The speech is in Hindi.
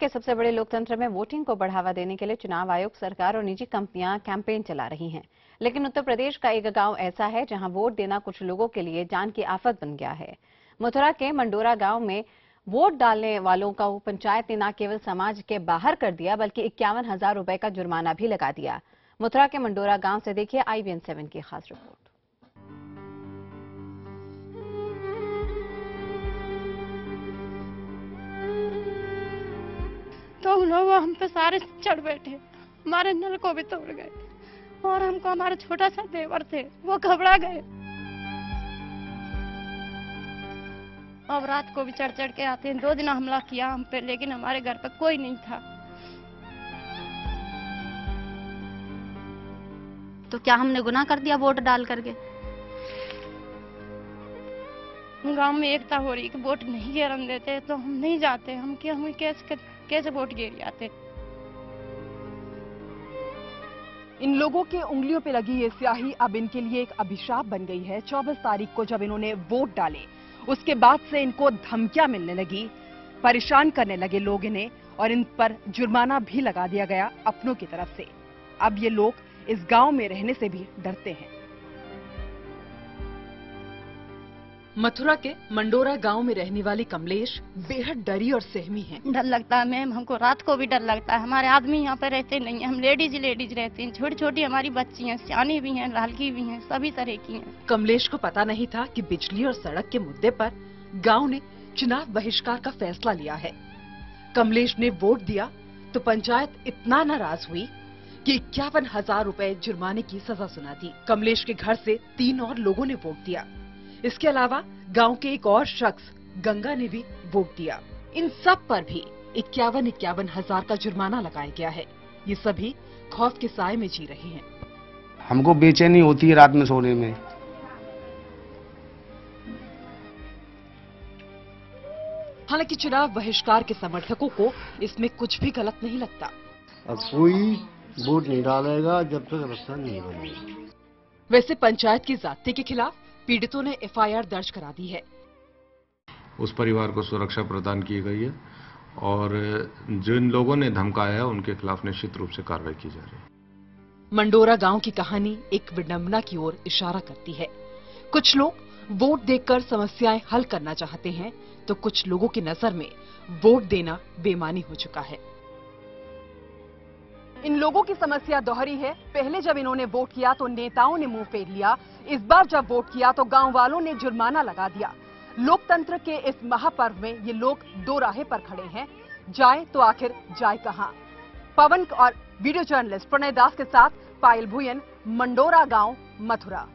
के सबसे बड़े लोकतंत्र में वोटिंग को बढ़ावा देने के लिए चुनाव आयोग, सरकार और निजी कंपनियां कैंपेन चला रही हैं। लेकिन उत्तर प्रदेश का एक गांव ऐसा है जहां वोट देना कुछ लोगों के लिए जान की आफत बन गया है। मथुरा के मंडोरा गांव में वोट डालने वालों को पंचायत ने न केवल समाज के बाहर कर दिया बल्कि 51,000 रुपए का जुर्माना भी लगा दिया। मथुरा के मंडोरा गांव से देखिए IBN7 की खास रिपोर्ट। तो उन लोग हम पे सारे चढ़ बैठे, हमारे नल को भी तोड़ गए और हमको हमारा छोटा सा देवर थे वो घबरा गए। अब रात को भी चढ़ चढ़ के आते हैं। 2 दिन हमला किया हम पे, लेकिन हमारे घर पे कोई नहीं था। तो क्या हमने गुनाह कर दिया वोट डाल करके? गांव में एकता हो रही कि वोट नहीं गिरन देते तो हम नहीं जाते। हम कैसे वोट गिर जाते। इन लोगों के उंगलियों पे लगी ये स्याही अब इनके लिए एक अभिशाप बन गई है। 24 तारीख को जब इन्होंने वोट डाले उसके बाद से इनको धमकियां मिलने लगी, परेशान करने लगे लोग इन्हें और इन पर जुर्माना भी लगा दिया गया अपनों की तरफ से। अब ये लोग इस गांव में रहने से भी डरते हैं। मथुरा के मंडोरा गांव में रहने वाली कमलेश बेहद डरी और सहमी हैं। डर लगता है मैम, हमको रात को भी डर लगता है। हमारे आदमी यहाँ पे रहते नहीं है, हम लेडीज रहते हैं। छोटी छोटी हमारी बच्ची हैं, सियानी भी हैं, लालकी भी हैं, सभी तरह की हैं। कमलेश को पता नहीं था कि बिजली और सड़क के मुद्दे पर गांव ने चुनाव बहिष्कार का फैसला लिया है। कमलेश ने वोट दिया तो पंचायत इतना नाराज हुई कि 51,000 रुपए जुर्माने की सजा सुना दी। कमलेश के घर से 3 और लोगों ने वोट दिया। इसके अलावा गांव के एक और शख्स गंगा ने भी वोट दिया। इन सब पर भी 51,000 का जुर्माना लगाया गया है। ये सभी खौफ के साए में जी रहे हैं। हमको बेचैनी होती है रात में सोने में। हालांकि चुनाव बहिष्कार के समर्थकों को इसमें कुछ भी गलत नहीं लगता। अब कोई वोट नहीं डालेगा जब तक रास्ता नहीं बनेगा। वैसे पंचायत की ज़ाब्ते के खिलाफ पीड़ितों ने FIR दर्ज करा दी है। उस परिवार को सुरक्षा प्रदान की गई है और जिन लोगों ने धमकाया है उनके खिलाफ निश्चित रूप से कार्रवाई की जा रही है। मंडोरा गांव की कहानी एक विडंबना की ओर इशारा करती है। कुछ लोग वोट देकर समस्याएं हल करना चाहते हैं तो कुछ लोगों की नजर में वोट देना बेईमानी हो चुका है। इन लोगों की समस्या दोहरी है। पहले जब इन्होंने वोट किया तो नेताओं ने मुंह फेर लिया। इस बार जब वोट किया तो गांव वालों ने जुर्माना लगा दिया। लोकतंत्र के इस महापर्व में ये लोग दो राहे पर खड़े हैं। जाए तो आखिर जाए कहां? पवन और वीडियो जर्नलिस्ट प्रणय दास के साथ पायल भुयन, मंडोरा गांव, मथुरा।